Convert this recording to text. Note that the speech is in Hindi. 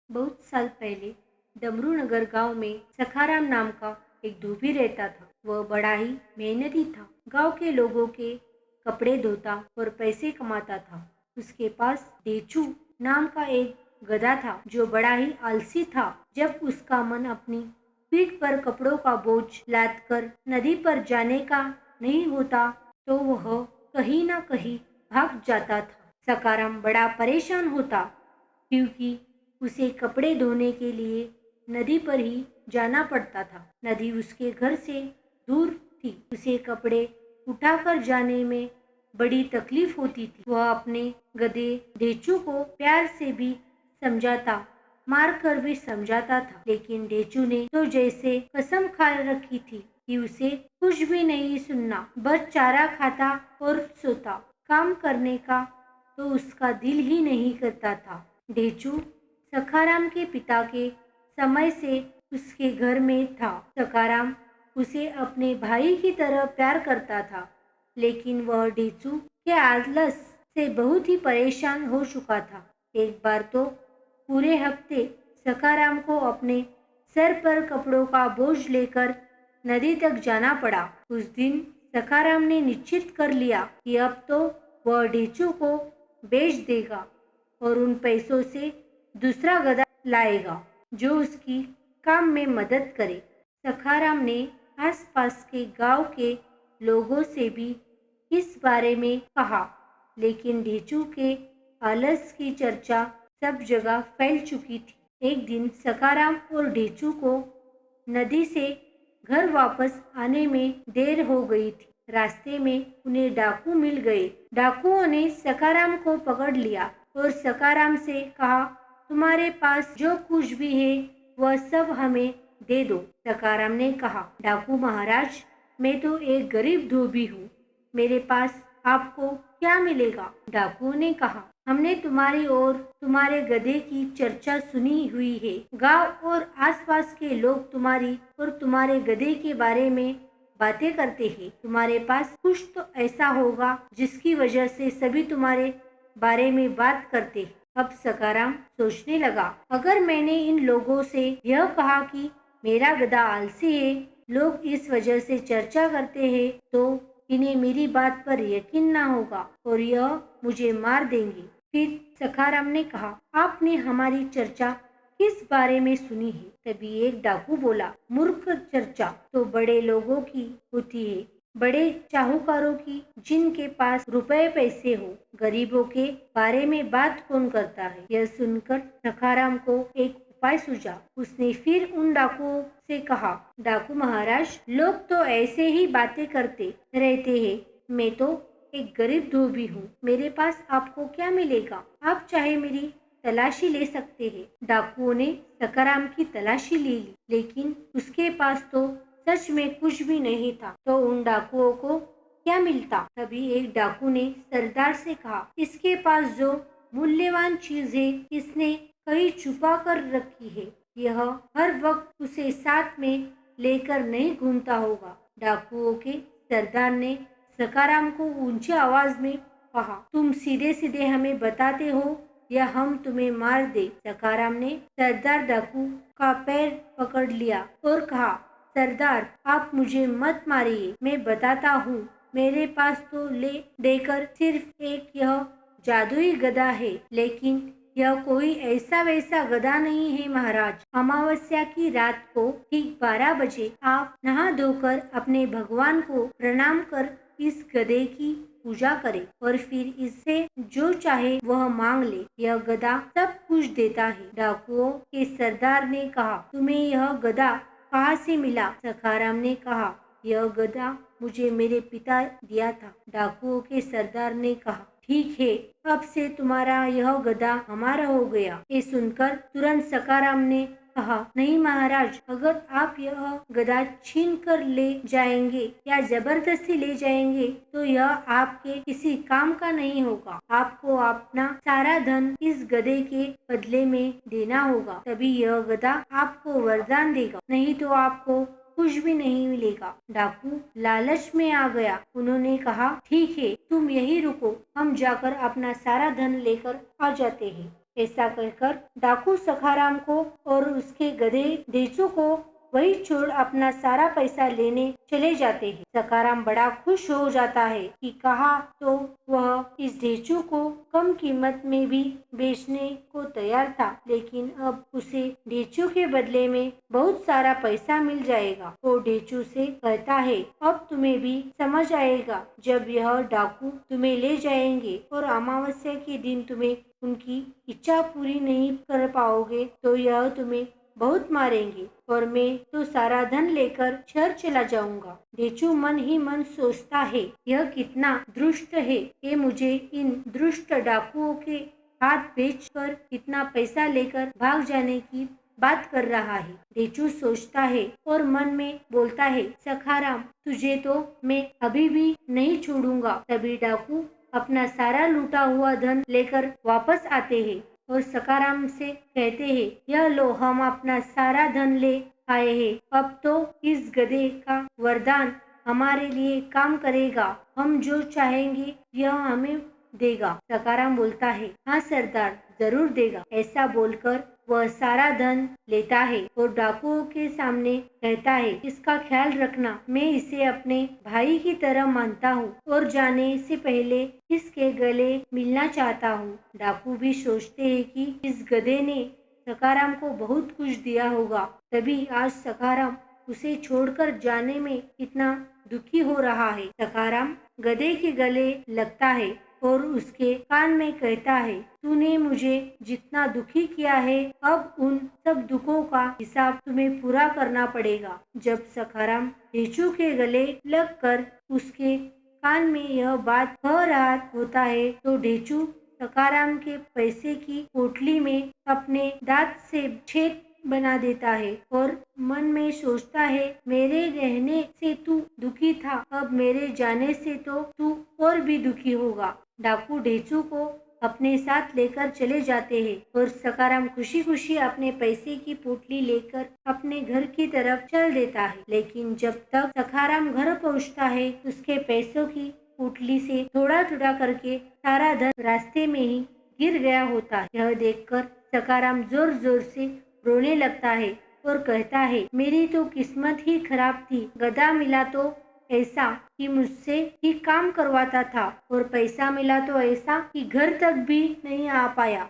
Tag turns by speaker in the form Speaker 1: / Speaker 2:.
Speaker 1: बहुत साल पहले डमरू नगर गांव में सखाराम नाम का एक धोबी रहता था। वह बड़ा ही मेहनती था। गांव के लोगों के कपड़े धोता और पैसे कमाता था। उसके पास डेचू नाम का एक गधा था जो बड़ा ही आलसी था। जब उसका मन अपनी पीठ पर कपड़ों का बोझ लाद कर नदी पर जाने का नहीं होता तो वह कहीं ना कहीं भाग जाता था। सखाराम बड़ा परेशान होता क्योंकि उसे कपड़े धोने के लिए नदी पर ही जाना पड़ता था। नदी उसके घर से दूर थी। उसे कपड़े उठाकर जाने में बड़ी तकलीफ होती थी। वह अपने गधे ढेचू को प्यार से भी समझाता, मार कर भी समझाता था, लेकिन ढेचू ने तो जैसे कसम खा रखी थी कि उसे कुछ भी नहीं सुनना, बस चारा खाता और सोता। काम करने का तो उसका दिल ही नहीं करता था। ढेचू सखाराम के पिता के समय से उसके घर में था। सखाराम उसे अपने भाई की तरह प्यार करता था, लेकिन वह ढेचू के आलस से बहुत ही परेशान हो चुका था। एक बार तो पूरे हफ्ते सखाराम को अपने सर पर कपड़ों का बोझ लेकर नदी तक जाना पड़ा। उस दिन सखाराम ने निश्चित कर लिया कि अब तो वह ढेचू को बेच देगा और उन पैसों से दूसरा गधा लाएगा जो उसकी काम में मदद करे। सखाराम ने आसपास के गांव के लोगों से भी इस बारे में कहा, लेकिन ढेचू के आलस की चर्चा सब जगह फैल चुकी थी। एक दिन सखाराम और ढेचू को नदी से घर वापस आने में देर हो गई थी। रास्ते में उन्हें डाकू मिल गए। डाकुओं ने सखाराम को पकड़ लिया और सखाराम से कहा, तुम्हारे पास जो कुछ भी है वह सब हमें दे दो। सखाराम ने कहा, डाकू महाराज, मैं तो एक गरीब धोबी हूँ, मेरे पास आपको क्या मिलेगा? डाकुओं ने कहा, हमने तुम्हारी और तुम्हारे गधे की चर्चा सुनी हुई है। गांव और आसपास के लोग तुम्हारी और तुम्हारे गधे के बारे में बातें करते हैं। तुम्हारे पास कुछ तो ऐसा होगा जिसकी वजह से सभी तुम्हारे बारे में बात करते हैं। अब सखाराम सोचने लगा, अगर मैंने इन लोगों से यह कहा कि मेरा गधा आलसी है, लोग इस वजह से चर्चा करते हैं, तो इन्हें मेरी बात पर यकीन ना होगा और यह मुझे मार देंगे। फिर सखाराम ने कहा, आपने हमारी चर्चा किस बारे में सुनी है? तभी एक डाकू बोला, मूर्ख चर्चा तो बड़े लोगों की होती है, बड़े चाहूकारों की, जिनके पास रुपए पैसे हो। गरीबों के बारे में बात कौन करता है? यह सुनकर सखाराम को एक उपाय सूझा। उसने फिर उन डाकुओं से कहा, डाकू महाराज, लोग तो ऐसे ही बातें करते रहते हैं, मैं तो एक गरीब धोबी हूँ, मेरे पास आपको क्या मिलेगा? आप चाहे मेरी तलाशी ले सकते हैं। डाकुओं ने सखाराम की तलाशी ले ली, लेकिन उसके पास तो सच में कुछ भी नहीं था। तो उन डाकुओं को क्या मिलता? तभी एक डाकू ने सरदार से कहा, इसके पास जो मूल्यवान चीज है इसने कहीं छुपा कर रखी है, यह हर वक्त उसे साथ में लेकर नहीं घूमता होगा। डाकुओं के सरदार ने सखाराम को ऊंची आवाज में कहा, तुम सीधे सीधे हमें बताते हो या हम तुम्हें मार दे? सखाराम ने सरदार डाकू का पैर पकड़ लिया और कहा, सरदार, आप मुझे मत मारिए, मैं बताता हूँ। मेरे पास तो ले देकर सिर्फ एक यह जादुई गधा है, लेकिन यह कोई ऐसा वैसा गधा नहीं है महाराज। अमावस्या की रात को ठीक 12 बजे आप नहा धोकर अपने भगवान को प्रणाम कर इस गधे की पूजा करे और फिर इससे जो चाहे वह मांग ले। यह गधा सब कुछ देता है। डाकुओं के सरदार ने कहा, तुम्हें यह गधा कहाँ से मिला? सखाराम ने कहा, यह गधा मुझे मेरे पिता दिया था। डाकुओं के सरदार ने कहा, ठीक है, अब से तुम्हारा यह गधा हमारा हो गया। ये सुनकर तुरंत सखाराम ने कहा, नहीं महाराज, अगर आप यह गधा छीन कर ले जाएंगे या जबरदस्ती ले जाएंगे तो यह आपके किसी काम का नहीं होगा। आपको अपना सारा धन इस गधे के बदले में देना होगा, तभी यह गधा आपको वरदान देगा, नहीं तो आपको कुछ भी नहीं मिलेगा। डाकू लालच में आ गया। उन्होंने कहा, ठीक है, तुम यही रुको, हम जाकर अपना सारा धन लेकर आ जाते हैं। ऐसा कहकर डाकू सखाराम को और उसके गधे ढेचू को वही छोड़ अपना सारा पैसा लेने चले जाते हैं। सखाराम बड़ा खुश हो जाता है कि कहा तो वह इस ढेचू को कम कीमत में भी बेचने को तैयार था, लेकिन अब उसे ढेचू के बदले में बहुत सारा पैसा मिल जाएगा। वो ढेचू से कहता है, अब तुम्हें भी समझ आएगा, जब यह डाकू तुम्हें ले जाएंगे और अमावस्या के दिन तुम्हें उनकी इच्छा पूरी नहीं कर पाओगे तो यह तुम्हें बहुत मारेंगे और मैं तो सारा धन लेकर शहर चला जाऊंगा। ढेचू मन ही मन सोचता है, यह कितना दुष्ट है, ये मुझे इन दुष्ट डाकुओं के हाथ बेचकर कितना पैसा लेकर भाग जाने की बात कर रहा है। ढेचू सोचता है और मन में बोलता है, सखाराम तुझे तो मैं अभी भी नहीं छोड़ूंगा। तभी डाकू अपना सारा लूटा हुआ धन लेकर वापस आते हैं और सखाराम से कहते हैं, यह लो, हम अपना सारा धन ले आए हैं। अब तो इस गधे का वरदान हमारे लिए काम करेगा, हम जो चाहेंगे यह हमें देगा। सखाराम बोलता है, हाँ सरदार, जरूर देगा। ऐसा बोलकर वह सारा धन लेता है और डाकुओं के सामने कहता है, इसका ख्याल रखना, मैं इसे अपने भाई की तरह मानता हूँ और जाने से पहले इसके गले मिलना चाहता हूँ। डाकू भी सोचते हैं कि इस गधे ने सखाराम को बहुत कुछ दिया होगा, तभी आज सखाराम उसे छोड़कर जाने में इतना दुखी हो रहा है। सखाराम गधे के गले लगता है और उसके कान में कहता है, तूने मुझे जितना दुखी किया है, अब उन सब दुखों का हिसाब तुम्हें पूरा करना पड़ेगा। जब सखाराम ढेचू के गले लगकर उसके कान में यह बात कह रहा होता है तो ढेचू सखाराम के पैसे की पोटली में अपने दांत से छेद बना देता है और मन में सोचता है, मेरे रहने से तू दुखी था, अब मेरे जाने से तो तू और भी दुखी होगा। डाकू ढेचू को अपने साथ लेकर चले जाते हैं और सखाराम खुशी खुशी अपने पैसे की पोटली लेकर अपने घर की तरफ चल देता है। लेकिन जब तक सखाराम घर पहुंचता है, उसके पैसों की पोटली से थोड़ा थोड़ा करके सारा धन रास्ते में ही गिर गया होता है। यह देखकर सखाराम जोर जोर से रोने लगता है और कहता है, मेरी तो किस्मत ही खराब थी, गधा मिला तो ऐसा कि मुझसे ही काम करवाता था और पैसा मिला तो ऐसा कि घर तक भी नहीं आ पाया।